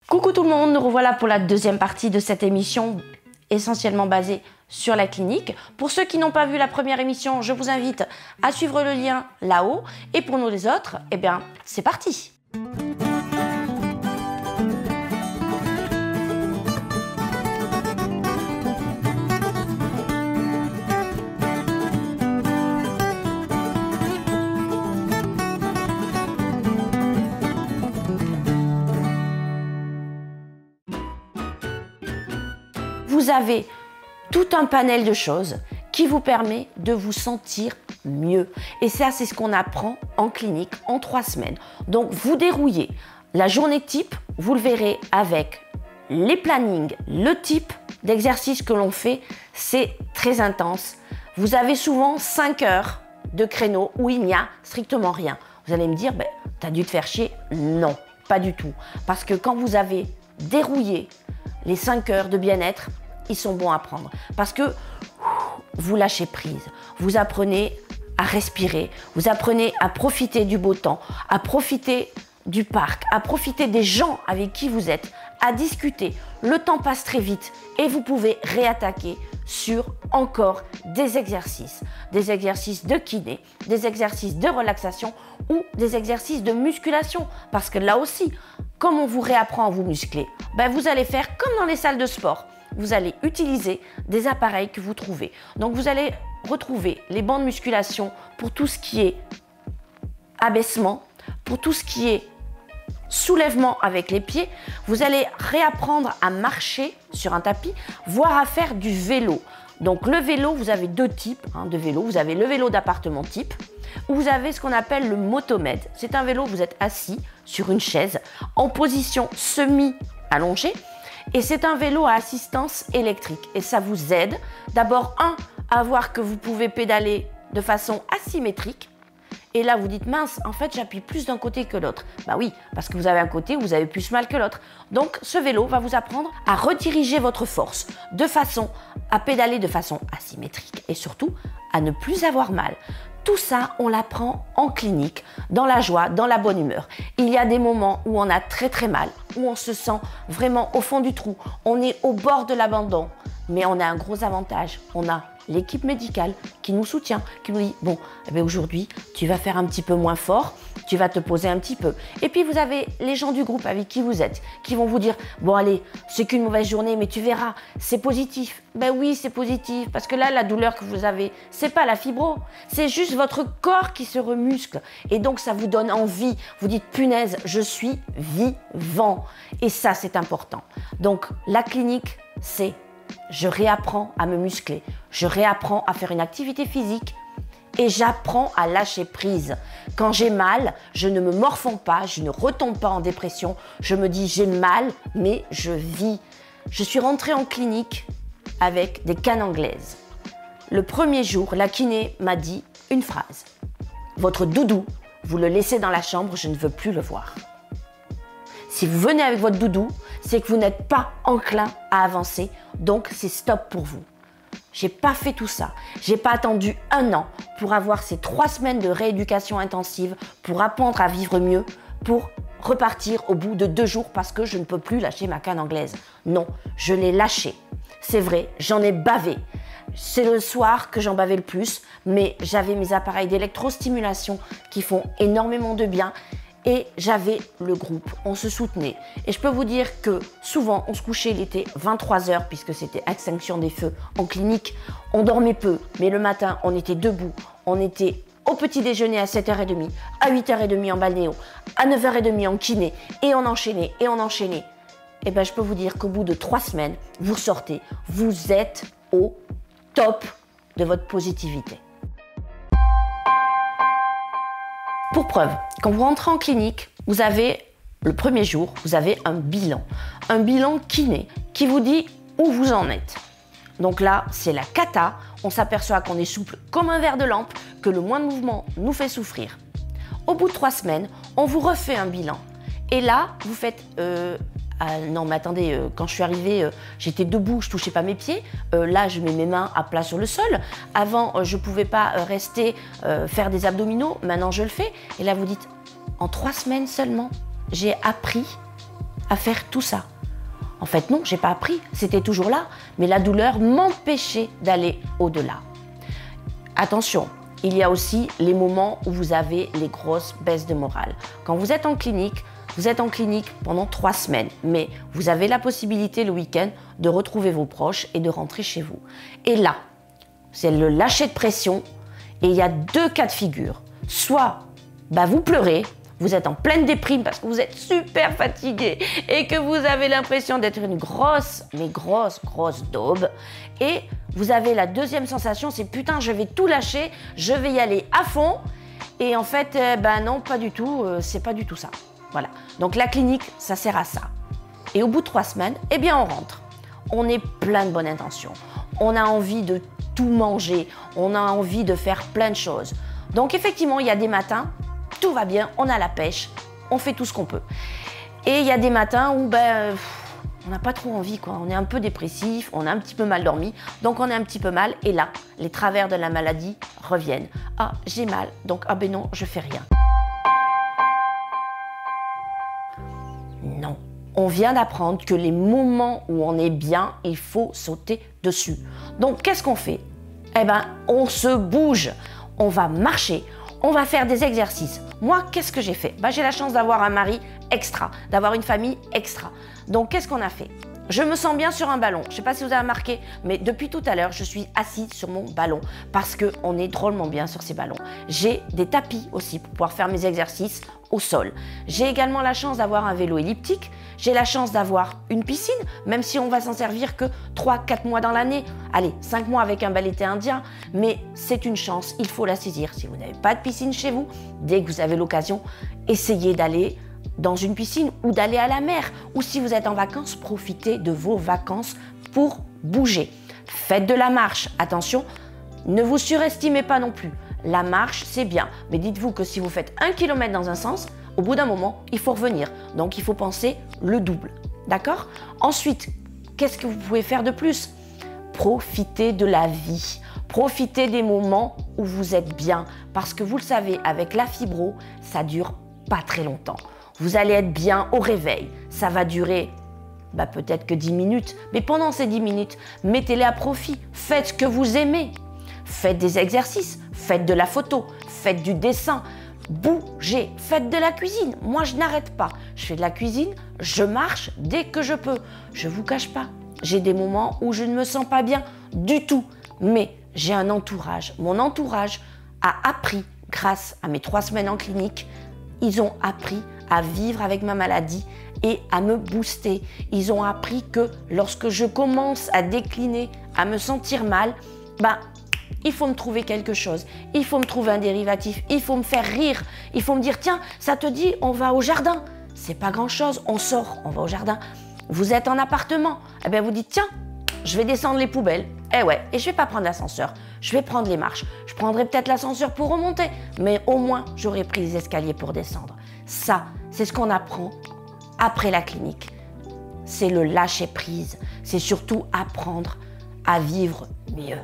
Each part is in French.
Coucou tout le monde, nous revoilà pour la deuxième partie de cette émission essentiellement basée sur la clinique. Pour ceux qui n'ont pas vu la première émission, je vous invite à suivre le lien là-haut. Et pour nous les autres, eh bien, c'est parti! Vous avez tout un panel de choses qui vous permet de vous sentir mieux. Et ça, c'est ce qu'on apprend en clinique en 3 semaines. Donc, vous dérouillez la journée type, vous le verrez avec les plannings, le type d'exercice que l'on fait, c'est très intense. Vous avez souvent 5 heures de créneau où il n'y a strictement rien. Vous allez me dire, ben, t'as dû te faire chier. Non, pas du tout. Parce que quand vous avez dérouillé les 5 heures de bien-être, ils sont bons à prendre parce que vous lâchez prise, vous apprenez à respirer, vous apprenez à profiter du beau temps, à profiter du parc, à profiter des gens avec qui vous êtes, à discuter. Le temps passe très vite et vous pouvez réattaquer sur encore des exercices de kiné, des exercices de relaxation ou des exercices de musculation parce que là aussi, comme on vous réapprend à vous muscler, ben vous allez faire comme dans les salles de sport. Vous allez utiliser des appareils que vous trouvez. Donc, vous allez retrouver les bancs de musculation pour tout ce qui est abaissement, pour tout ce qui est soulèvement avec les pieds. Vous allez réapprendre à marcher sur un tapis, voire à faire du vélo. Donc, le vélo, vous avez 2 types de vélo. Vous avez le vélo d'appartement type, ou vous avez ce qu'on appelle le motomed. C'est un vélo où vous êtes assis sur une chaise en position semi-allongée. Et c'est un vélo à assistance électrique. Et ça vous aide d'abord, à voir que vous pouvez pédaler de façon asymétrique. Et là, vous dites, mince, en fait, j'appuie plus d'un côté que l'autre. Bah oui, parce que vous avez un côté où vous avez plus mal que l'autre. Donc, ce vélo va vous apprendre à rediriger votre force de façon à pédaler de façon asymétrique et surtout à ne plus avoir mal. Tout ça, on l'apprend en clinique, dans la joie, dans la bonne humeur. Il y a des moments où on a très très mal, où on se sent vraiment au fond du trou. On est au bord de l'abandon, mais on a un gros avantage. On a l'équipe médicale qui nous soutient, qui nous dit « Bon, eh bien aujourd'hui, tu vas faire un petit peu moins fort, tu vas te poser un petit peu. » Et puis, vous avez les gens du groupe avec qui vous êtes, qui vont vous dire « Bon, allez, c'est qu'une mauvaise journée, mais tu verras, c'est positif. » Ben oui, c'est positif, parce que là, la douleur que vous avez, c'est pas la fibro, c'est juste votre corps qui se remuscle. Et donc, ça vous donne envie. Vous dites « Punaise, je suis vivant. » Et ça, c'est important. Donc, la clinique, c'est je réapprends à me muscler, je réapprends à faire une activité physique et j'apprends à lâcher prise. Quand j'ai mal, je ne me morfonds pas, je ne retombe pas en dépression, je me dis j'ai mal, mais je vis. Je suis rentrée en clinique avec des cannes anglaises. Le premier jour, la kiné m'a dit une phrase. Votre doudou, vous le laissez dans la chambre, je ne veux plus le voir. Si vous venez avec votre doudou, c'est que vous n'êtes pas enclin à avancer, donc c'est stop pour vous. J'ai pas fait tout ça. J'ai pas attendu 1 an pour avoir ces 3 semaines de rééducation intensive, pour apprendre à vivre mieux, pour repartir au bout de 2 jours parce que je ne peux plus lâcher ma canne anglaise. Non, je l'ai lâchée. C'est vrai, j'en ai bavé. C'est le soir que j'en bavais le plus, mais j'avais mes appareils d'électrostimulation qui font énormément de bien. Et j'avais le groupe, on se soutenait. Et je peux vous dire que souvent, on se couchait, il était 23 h puisque c'était extinction des feux en clinique. On dormait peu, mais le matin, on était debout. On était au petit déjeuner à 7h30, à 8h30 en balnéo, à 9h30 en kiné. Et on enchaînait, et on enchaînait. Et bien, je peux vous dire qu'au bout de 3 semaines, vous sortez, vous êtes au top de votre positivité. Pour preuve, quand vous rentrez en clinique, vous avez, le premier jour, vous avez un bilan kiné qui vous dit où vous en êtes. Donc là, c'est la cata, on s'aperçoit qu'on est souple comme un verre de lampe, que le moins de mouvement nous fait souffrir. Au bout de 3 semaines, on vous refait un bilan. Et là, vous faites non mais attendez, quand je suis arrivée, j'étais debout, je touchais pas mes pieds. Là, je mets mes mains à plat sur le sol. Avant, je pouvais pas rester faire des abdominaux. Maintenant, je le fais. Et là, vous dites, en 3 semaines seulement, j'ai appris à faire tout ça. En fait, non, j'ai pas appris, c'était toujours là, mais la douleur m'empêchait d'aller au-delà. Attention, il y a aussi les moments où vous avez les grosses baisses de morale. Quand vous êtes en clinique pendant 3 semaines, mais vous avez la possibilité le week-end de retrouver vos proches et de rentrer chez vous. Et là, c'est le lâcher de pression et il y a 2 cas de figure. Soit vous pleurez, vous êtes en pleine déprime parce que vous êtes super fatigué et que vous avez l'impression d'être une grosse daube. Et vous avez la deuxième sensation, c'est putain, je vais tout lâcher, je vais y aller à fond. Et en fait, non, pas du tout, c'est pas du tout ça. Voilà. Donc la clinique, ça sert à ça. Et au bout de 3 semaines, eh bien on rentre. On est plein de bonnes intentions. On a envie de tout manger. On a envie de faire plein de choses. Donc effectivement, il y a des matins, tout va bien, on a la pêche, on fait tout ce qu'on peut. Et il y a des matins où on n'a pas trop envie, quoi. On est un peu dépressif, on a un petit peu mal dormi, donc on est un petit peu mal. Et là, les travers de la maladie reviennent. Ah, j'ai mal, donc non, je fais rien. Non, on vient d'apprendre que les moments où on est bien, il faut sauter dessus. Donc qu'est-ce qu'on fait? On se bouge, on va marcher, on va faire des exercices. Moi, qu'est-ce que j'ai fait? J'ai la chance d'avoir un mari extra, d'avoir une famille extra. Donc, qu'est-ce qu'on a fait? Je me sens bien sur un ballon. Je ne sais pas si vous avez remarqué, mais depuis tout à l'heure, je suis assise sur mon ballon parce qu'on est drôlement bien sur ces ballons. J'ai des tapis aussi pour pouvoir faire mes exercices au sol. J'ai également la chance d'avoir un vélo elliptique. J'ai la chance d'avoir une piscine, même si on va s'en servir que 3-4 mois dans l'année. Allez, 5 mois avec un bel été indien, mais c'est une chance, il faut la saisir. Si vous n'avez pas de piscine chez vous, dès que vous avez l'occasion, essayez d'aller dans une piscine ou d'aller à la mer. Ou si vous êtes en vacances, profitez de vos vacances pour bouger. Faites de la marche, attention, ne vous surestimez pas non plus. La marche, c'est bien, mais dites-vous que si vous faites 1 km dans un sens, au bout d'un moment, il faut revenir. Donc, il faut penser le double. D'accord? Ensuite, qu'est-ce que vous pouvez faire de plus? Profitez de la vie. Profitez des moments où vous êtes bien. Parce que vous le savez, avec la fibro, ça dure pas très longtemps. Vous allez être bien au réveil. Ça va durer peut-être que 10 minutes. Mais pendant ces 10 minutes, mettez-les à profit. Faites ce que vous aimez. Faites des exercices. Faites de la photo. Faites du dessin. Bougez, faites de la cuisine. Moi, je n'arrête pas. Je fais de la cuisine, je marche dès que je peux. Je ne vous cache pas, j'ai des moments où je ne me sens pas bien du tout. Mais j'ai un entourage. Mon entourage a appris, grâce à mes 3 semaines en clinique, ils ont appris à vivre avec ma maladie et à me booster. Ils ont appris que lorsque je commence à décliner, à me sentir mal, il faut me trouver quelque chose, il faut me trouver un dérivatif, il faut me faire rire, il faut me dire tiens, ça te dit, on va au jardin. C'est pas grand chose, on sort, on va au jardin. Vous êtes en appartement, vous dites tiens, je vais descendre les poubelles. Et je vais pas prendre l'ascenseur, je vais prendre les marches. Je prendrai peut-être l'ascenseur pour remonter, mais au moins j'aurai pris les escaliers pour descendre. Ça, c'est ce qu'on apprend après la clinique. C'est le lâcher prise, c'est surtout apprendre à vivre mieux.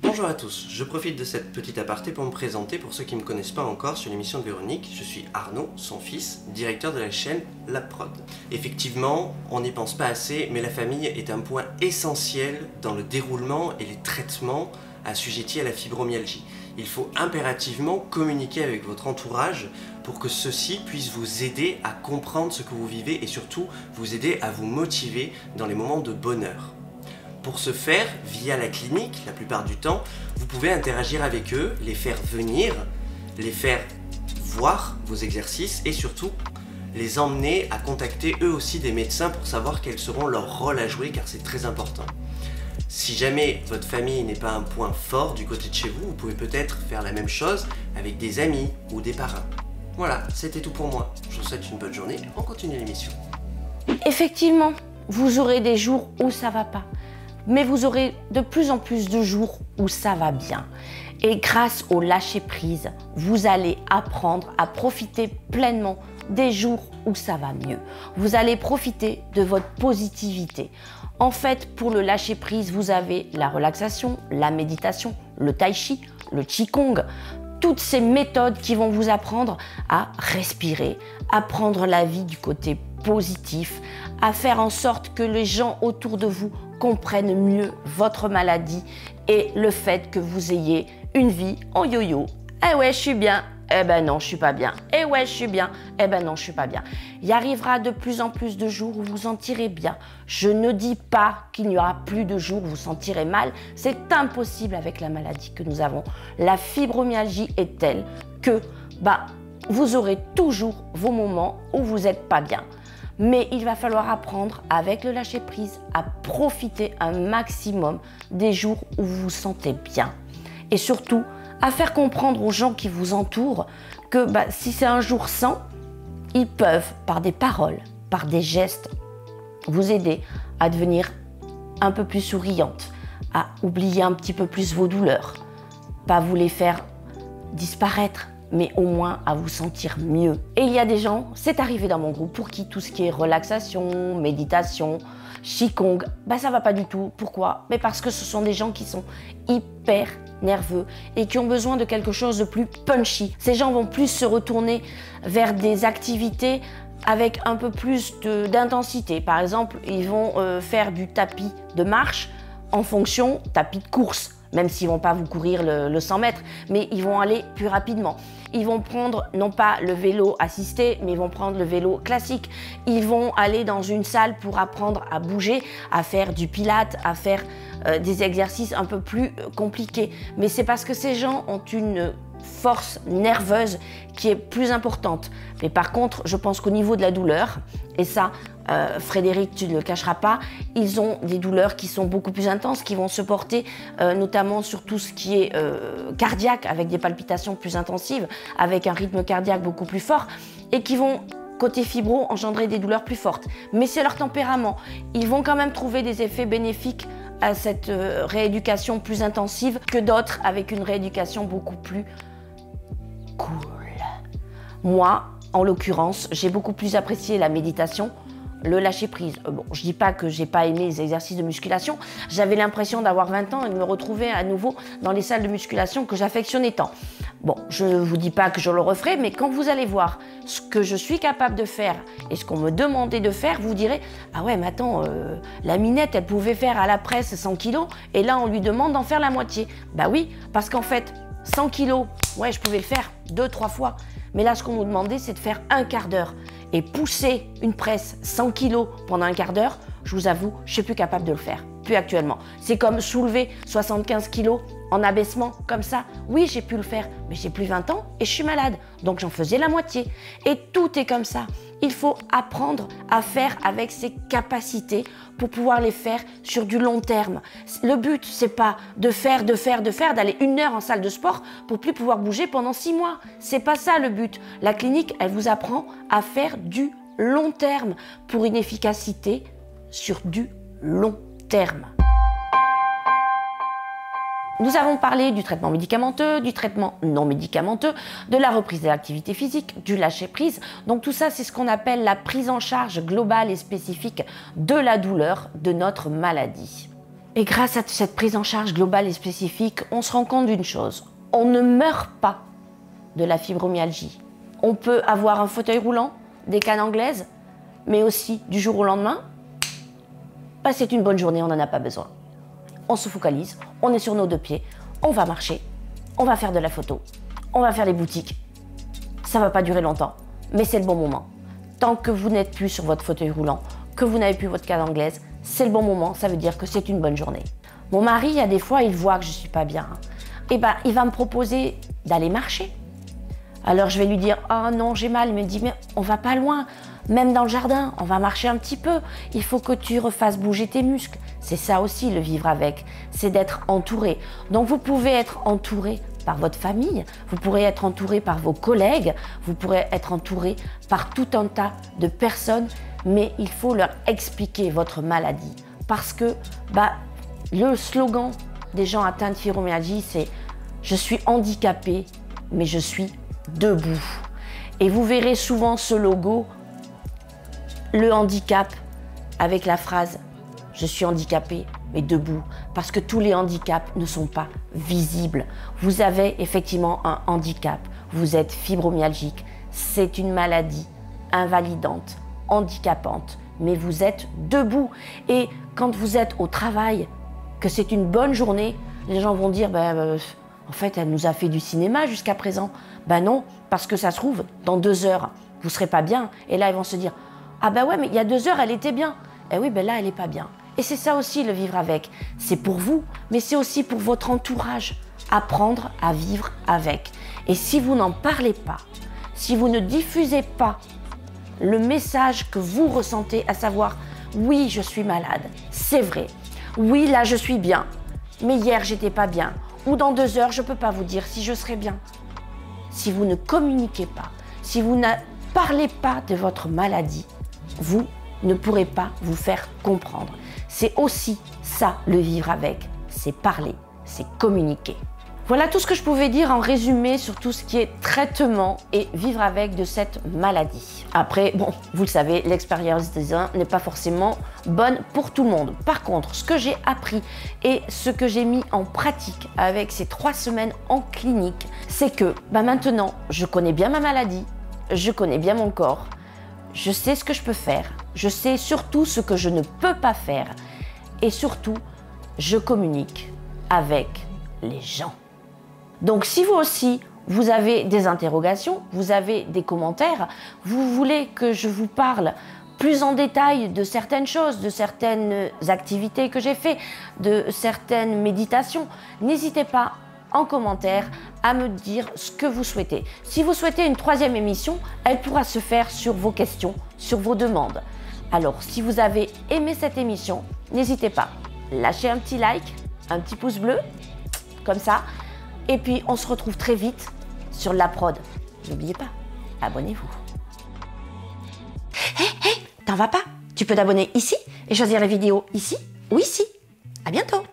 Bonjour à tous, je profite de cette petite aparté pour me présenter pour ceux qui ne me connaissent pas encore sur l'émission de Véronique. Je suis Arnaud, son fils, directeur de la chaîne La Prod. Effectivement, on n'y pense pas assez, mais la famille est un point essentiel dans le déroulement et les traitements assujettis à la fibromyalgie. Il faut impérativement communiquer avec votre entourage pour que ceux-ci puissent vous aider à comprendre ce que vous vivez et surtout vous aider à vous motiver dans les moments de bonheur. Pour ce faire, via la clinique, la plupart du temps, vous pouvez interagir avec eux, les faire venir, les faire voir vos exercices et surtout les emmener à contacter eux aussi des médecins pour savoir quels seront leurs rôles à jouer car c'est très important. Si jamais votre famille n'est pas un point fort du côté de chez vous, vous pouvez peut-être faire la même chose avec des amis ou des parrains. Voilà, c'était tout pour moi. Je vous souhaite une bonne journée, on continue l'émission. Effectivement, vous aurez des jours où ça va pas. Mais vous aurez de plus en plus de jours où ça va bien. Et grâce au lâcher-prise, vous allez apprendre à profiter pleinement des jours où ça va mieux. Vous allez profiter de votre positivité. En fait, pour le lâcher-prise, vous avez la relaxation, la méditation, le tai chi, le qigong, toutes ces méthodes qui vont vous apprendre à respirer, à prendre la vie du côté positif, à faire en sorte que les gens autour de vous comprennent mieux votre maladie et le fait que vous ayez une vie en yo-yo. Eh ouais, je suis bien. Eh ben non, je suis pas bien. Eh ouais, je suis bien. Eh ben non, je suis pas bien. Il arrivera de plus en plus de jours où vous sentirez bien. Je ne dis pas qu'il n'y aura plus de jours où vous sentirez mal. C'est impossible avec la maladie que nous avons. La fibromyalgie est telle que vous aurez toujours vos moments où vous n'êtes pas bien. Mais il va falloir apprendre avec le lâcher-prise à profiter un maximum des jours où vous vous sentez bien. Et surtout, à faire comprendre aux gens qui vous entourent que si c'est un jour sans, ils peuvent, par des paroles, par des gestes, vous aider à devenir un peu plus souriante, à oublier un petit peu plus vos douleurs, pas vous les faire disparaître, mais au moins à vous sentir mieux. Et il y a des gens, c'est arrivé dans mon groupe, pour qui tout ce qui est relaxation, méditation, Qigong, ça va pas du tout. Pourquoi? Mais parce que ce sont des gens qui sont hyper nerveux et qui ont besoin de quelque chose de plus punchy. Ces gens vont plus se retourner vers des activités avec un peu plus d'intensité. Par exemple, ils vont faire du tapis de marche en fonction tapis de course, même s'ils ne vont pas vous courir le 100 mètres, mais ils vont aller plus rapidement. Ils vont prendre non pas le vélo assisté, mais ils vont prendre le vélo classique. Ils vont aller dans une salle pour apprendre à bouger, à faire du pilates, à faire des exercices un peu plus compliqués. Mais c'est parce que ces gens ont une force nerveuse qui est plus importante. Mais par contre, je pense qu'au niveau de la douleur, et ça, Frédéric, tu ne le cacheras pas, ils ont des douleurs qui sont beaucoup plus intenses, qui vont se porter notamment sur tout ce qui est cardiaque, avec des palpitations plus intensives, avec un rythme cardiaque beaucoup plus fort, et qui vont, côté fibro, engendrer des douleurs plus fortes. Mais c'est leur tempérament. Ils vont quand même trouver des effets bénéfiques à cette rééducation plus intensive que d'autres avec une rééducation beaucoup plus cool. Moi, en l'occurrence, j'ai beaucoup plus apprécié la méditation, le lâcher-prise. Bon, je dis pas que j'ai pas aimé les exercices de musculation. J'avais l'impression d'avoir 20 ans et de me retrouver à nouveau dans les salles de musculation que j'affectionnais tant. Bon, je ne vous dis pas que je le referai, mais quand vous allez voir ce que je suis capable de faire et ce qu'on me demandait de faire, vous direz « Ah ouais, mais attends, la Minette, elle pouvait faire à la presse 100 kilos et là, on lui demande d'en faire la moitié. » Bah oui, parce qu'en fait, 100 kilos, ouais, je pouvais le faire 2-3 fois. Mais là, ce qu'on nous demandait, c'est de faire un quart d'heure. Et pousser une presse 100 kilos pendant un quart d'heure, je vous avoue, je ne suis plus capable de le faire. Plus actuellement. C'est comme soulever 75 kilos en abaissement, comme ça. Oui, j'ai pu le faire, mais j'ai plus 20 ans et je suis malade. Donc, j'en faisais la moitié. Et tout est comme ça. Il faut apprendre à faire avec ses capacités pour pouvoir les faire sur du long terme. Le but, c'est pas de faire, d'aller 1 heure en salle de sport pour plus pouvoir bouger pendant 6 mois. C'est pas ça le but. La clinique, elle vous apprend à faire du long terme pour une efficacité sur du long terme. Nous avons parlé du traitement médicamenteux, du traitement non médicamenteux, de la reprise de l'activité physique, du lâcher-prise. Donc tout ça, c'est ce qu'on appelle la prise en charge globale et spécifique de la douleur de notre maladie. Et grâce à cette prise en charge globale et spécifique, on se rend compte d'une chose. On ne meurt pas de la fibromyalgie. On peut avoir un fauteuil roulant, des cannes anglaises, mais aussi du jour au lendemain, c'est une bonne journée, on n'en a pas besoin. On se focalise, on est sur nos 2 pieds, on va marcher, on va faire de la photo, on va faire les boutiques. Ça ne va pas durer longtemps, mais c'est le bon moment. Tant que vous n'êtes plus sur votre fauteuil roulant, que vous n'avez plus votre canne anglaise, c'est le bon moment, ça veut dire que c'est une bonne journée. Mon mari, il y a des fois, il voit que je ne suis pas bien. Et il va me proposer d'aller marcher. Alors je vais lui dire « Ah non, j'ai mal ». Il me dit « Mais on va pas loin, même dans le jardin, on va marcher un petit peu. Il faut que tu refasses bouger tes muscles. » C'est ça aussi le vivre avec, c'est d'être entouré. Donc vous pouvez être entouré par votre famille, vous pourrez être entouré par vos collègues, vous pourrez être entouré par tout un tas de personnes, mais il faut leur expliquer votre maladie. Parce que le slogan des gens atteints de fibromyalgie, c'est « Je suis handicapé, mais je suis debout ». Et vous verrez souvent ce logo, le handicap, avec la phrase « Je suis handicapé, mais debout », parce que tous les handicaps ne sont pas visibles. Vous avez effectivement un handicap, vous êtes fibromyalgique, c'est une maladie invalidante, handicapante, mais vous êtes debout. Et quand vous êtes au travail, que c'est une bonne journée, les gens vont dire en fait, elle nous a fait du cinéma jusqu'à présent. Ben non, parce que ça se trouve, dans 2 heures, vous ne serez pas bien. Et là, ils vont se dire, ah ben ouais, mais il y a 2 heures, elle était bien. Eh oui, ben là, elle n'est pas bien. Et c'est ça aussi, le vivre avec. C'est pour vous, mais c'est aussi pour votre entourage. Apprendre à vivre avec. Et si vous n'en parlez pas, si vous ne diffusez pas le message que vous ressentez, à savoir, oui, je suis malade, c'est vrai. Oui, là, je suis bien, mais hier, j'étais pas bien. Ou dans 2 heures, je ne peux pas vous dire si je serai bien. Si vous ne communiquez pas, si vous ne parlez pas de votre maladie, vous ne pourrez pas vous faire comprendre. C'est aussi ça, le vivre avec. C'est parler, c'est communiquer. Voilà tout ce que je pouvais dire en résumé sur tout ce qui est traitement et vivre avec de cette maladie. Après, bon, vous le savez, l'expérience des uns n'est pas forcément bonne pour tout le monde. Par contre, ce que j'ai appris et ce que j'ai mis en pratique avec ces 3 semaines en clinique, c'est que maintenant, je connais bien ma maladie, je connais bien mon corps, je sais ce que je peux faire, je sais surtout ce que je ne peux pas faire et surtout, je communique avec les gens. Donc si vous aussi, vous avez des interrogations, vous avez des commentaires, vous voulez que je vous parle plus en détail de certaines choses, de certaines activités que j'ai faites, de certaines méditations, n'hésitez pas en commentaire à me dire ce que vous souhaitez. Si vous souhaitez une 3e émission, elle pourra se faire sur vos questions, sur vos demandes. Alors si vous avez aimé cette émission, n'hésitez pas, lâchez un petit like, un petit pouce bleu, comme ça. Et puis, on se retrouve très vite sur La Prod. N'oubliez pas, abonnez-vous. Hé, t'en vas pas? Tu peux t'abonner ici et choisir la vidéo ici ou ici. À bientôt!